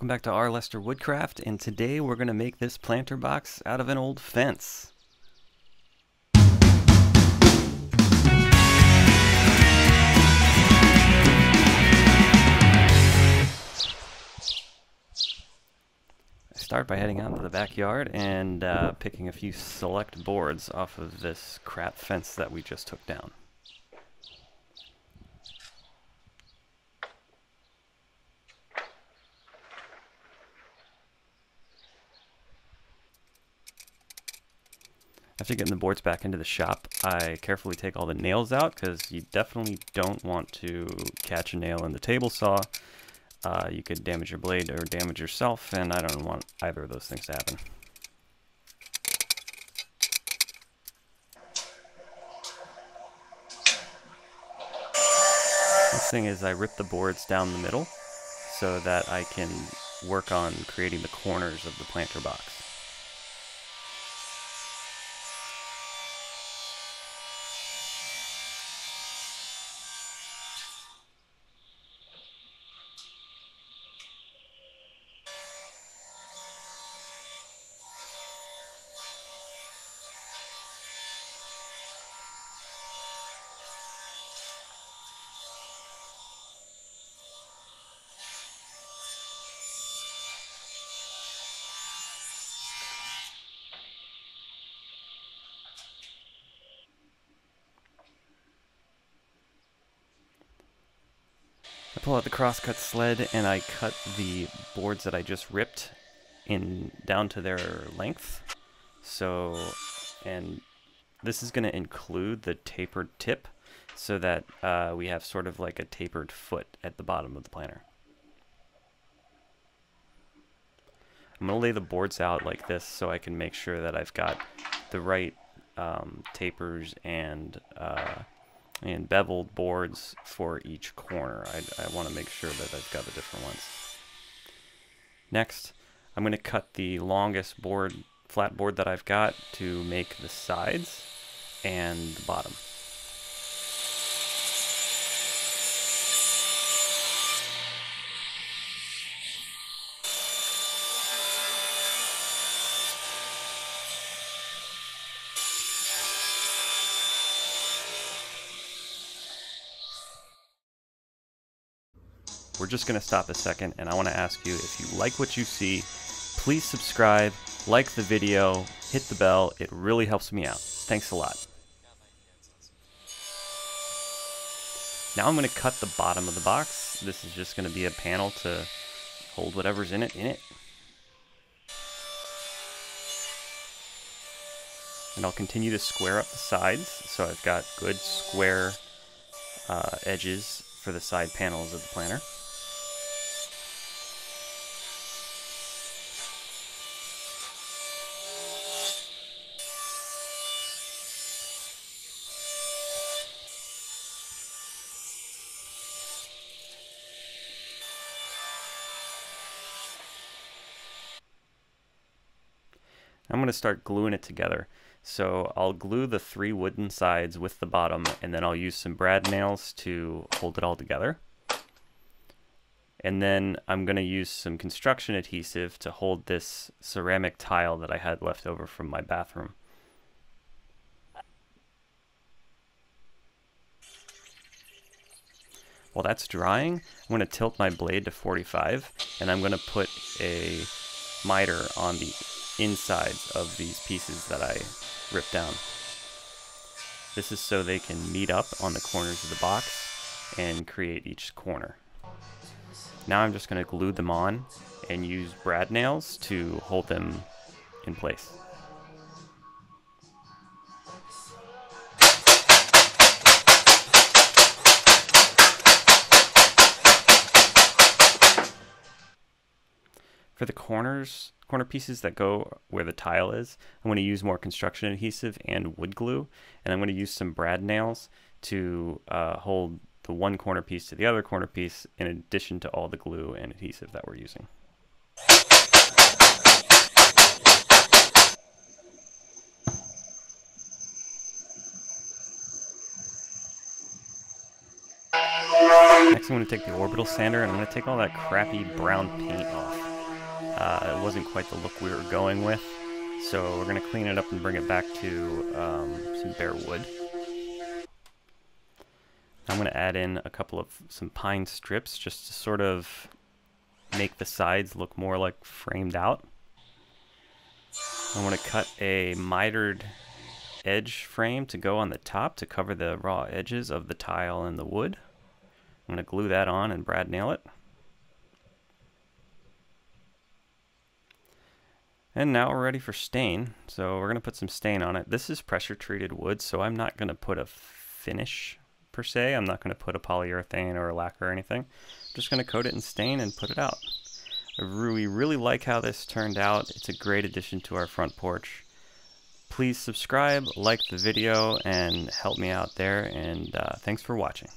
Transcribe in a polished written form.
Welcome back to R. Lester Woodcraft, and today we're going to make this planter box out of an old fence. I start by heading out into the backyard and picking a few select boards off of this crap fence that we just took down. After getting the boards back into the shop, I carefully take all the nails out because you definitely don't want to catch a nail in the table saw. You could damage your blade or damage yourself, and I don't want either of those things to happen. Next thing is I rip the boards down the middle so that I can work on creating the corners of the planter box. I pull out the crosscut sled and I cut the boards that I just ripped down to their length. And this is going to include the tapered tip so that we have sort of like a tapered foot at the bottom of the planter. I'm going to lay the boards out like this so I can make sure that I've got the right tapers and beveled boards for each corner. I want to make sure that I've got the different ones. Next, I'm going to cut the longest board, flat board that I've got to make the sides and the bottom. We're just going to stop a second, and I want to ask you, if you like what you see, please subscribe, like the video, hit the bell. It really helps me out. Thanks a lot. Now I'm going to cut the bottom of the box. This is just going to be a panel to hold whatever's in it. And I'll continue to square up the sides, so I've got good square edges for the side panels of the planter. I'm going to start gluing it together. So I'll glue the 3 wooden sides with the bottom, and then I'll use some brad nails to hold it all together. And then I'm going to use some construction adhesive to hold this ceramic tile that I had left over from my bathroom. While that's drying, I'm going to tilt my blade to 45, and I'm going to put a miter on the insides of these pieces that I ripped down. This is so they can meet up on the corners of the box and create each corner. Now I'm just going to glue them on and use brad nails to hold them in place. For the corner pieces that go where the tile is, I'm going to use more construction adhesive and wood glue, and I'm going to use some brad nails to hold the one corner piece to the other corner piece, in addition to all the glue and adhesive that we're using. Next I'm going to take the orbital sander and I'm going to take all that crappy brown paint off. It wasn't quite the look we were going with, so we're going to clean it up and bring it back to some bare wood. I'm going to add in some pine strips just to sort of make the sides look more like framed out. I want to cut a mitered edge frame to go on the top to cover the raw edges of the tile and the wood. I'm going to glue that on and brad nail it. And now we're ready for stain. So we're going to put some stain on it. This is pressure treated wood, so I'm not going to put a finish per se. I'm not going to put a polyurethane or a lacquer or anything. I'm just going to coat it in stain and put it out. I really like how this turned out. It's a great addition to our front porch. Please subscribe, like the video, and help me out there, and thanks for watching.